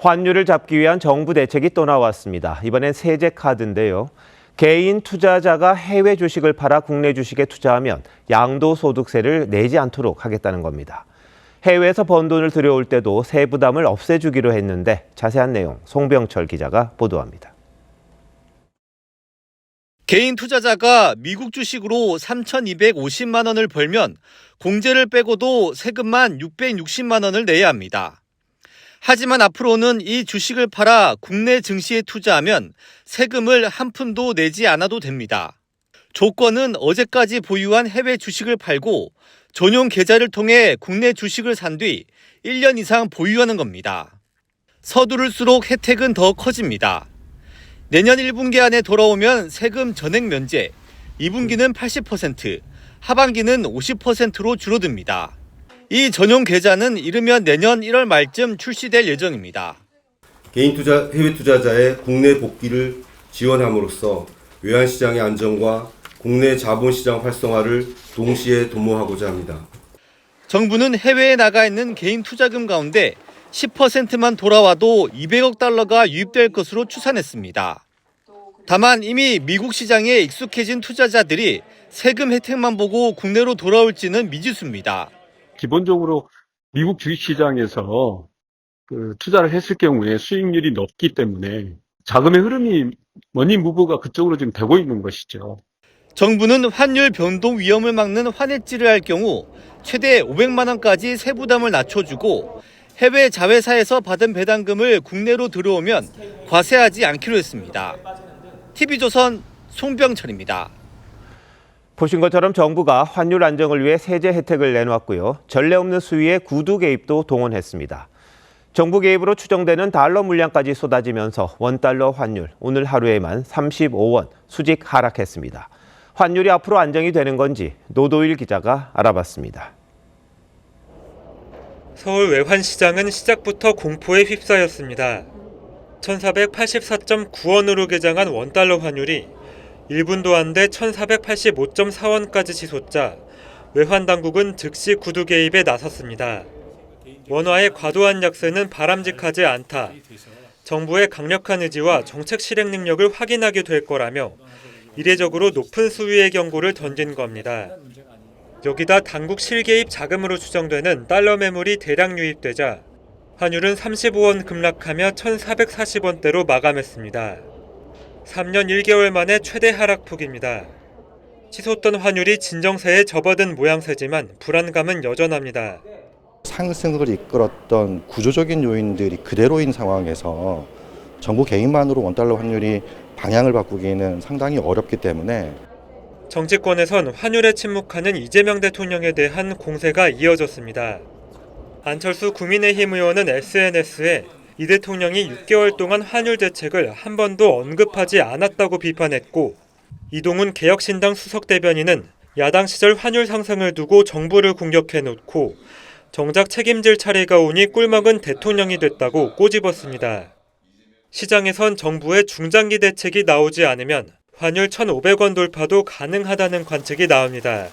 환율을 잡기 위한 정부 대책이 또 나왔습니다. 이번엔 세제 카드인데요. 개인 투자자가 해외 주식을 팔아 국내 주식에 투자하면 양도소득세를 내지 않도록 하겠다는 겁니다. 해외에서 번 돈을 들여올 때도 세 부담을 없애주기로 했는데 자세한 내용 송병철 기자가 보도합니다. 개인 투자자가 미국 주식으로 3,250만 원을 벌면 공제를 빼고도 세금만 660만 원을 내야 합니다. 하지만 앞으로는 이 주식을 팔아 국내 증시에 투자하면 세금을 한 푼도 내지 않아도 됩니다. 조건은 어제까지 보유한 해외 주식을 팔고 전용 계좌를 통해 국내 주식을 산 뒤 1년 이상 보유하는 겁니다. 서두를수록 혜택은 더 커집니다. 내년 1분기 안에 돌아오면 세금 전액 면제, 2분기는 80%, 하반기는 50%로 줄어듭니다. 이 전용 계좌는 이르면 내년 1월 말쯤 출시될 예정입니다. 개인 해외 투자자의 국내 복귀를 지원함으로써 외환시장의 안정과 국내 자본시장 활성화를 동시에 도모하고자 합니다. 정부는 해외에 나가 있는 개인 투자금 가운데 10%만 돌아와도 200억 달러가 유입될 것으로 추산했습니다. 다만 이미 미국 시장에 익숙해진 투자자들이 세금 혜택만 보고 국내로 돌아올지는 미지수입니다. 기본적으로 미국 주식시장에서 투자를 했을 경우에 수익률이 높기 때문에 자금의 흐름이 머니무브가 그쪽으로 지금 되고 있는 것이죠. 정부는 환율 변동 위험을 막는 환해지를 할 경우 최대 500만 원까지 세부담을 낮춰주고 해외 자회사에서 받은 배당금을 국내로 들어오면 과세하지 않기로 했습니다. TV조선 송병철입니다. 보신 것처럼 정부가 환율 안정을 위해 세제 혜택을 내놓았고요. 전례 없는 수위의 구두 개입도 동원했습니다. 정부 개입으로 추정되는 달러 물량까지 쏟아지면서 원달러 환율 오늘 하루에만 35원 수직 하락했습니다. 환율이 앞으로 안정이 되는 건지 노도일 기자가 알아봤습니다. 서울 외환시장은 시작부터 공포에 휩싸였습니다. 1,484.9원으로 개장한 원달러 환율이 1분도 안 돼 1,485.4원까지 치솟자 외환당국은 즉시 구두 개입에 나섰습니다. 원화의 과도한 약세는 바람직하지 않다. 정부의 강력한 의지와 정책 실행 능력을 확인하게 될 거라며 이례적으로 높은 수위의 경고를 던진 겁니다. 여기다 당국 실개입 자금으로 추정되는 달러 매물이 대량 유입되자 환율은 35원 급락하며 1,440원대로 마감했습니다. 3년 1개월 만에 최대 하락폭입니다. 치솟던 환율이 진정세에 접어든 모양새지만 불안감은 여전합니다. 상승을 이끌었던 구조적인 요인들이 그대로인 상황에서 정부 개입만으로 원달러 환율이 방향을 바꾸기는 상당히 어렵기 때문에 정치권에선 환율에 침묵하는 이재명 대통령에 대한 공세가 이어졌습니다. 안철수 국민의힘 의원은 SNS에 이 대통령이 6개월 동안 환율 대책을 한 번도 언급하지 않았다고 비판했고, 이동훈 개혁신당 수석대변인은 야당 시절 환율 상승을 두고 정부를 공격해놓고 정작 책임질 차례가 오니 꿀먹은 대통령이 됐다고 꼬집었습니다. 시장에선 정부의 중장기 대책이 나오지 않으면 환율 1,500원 돌파도 가능하다는 관측이 나옵니다.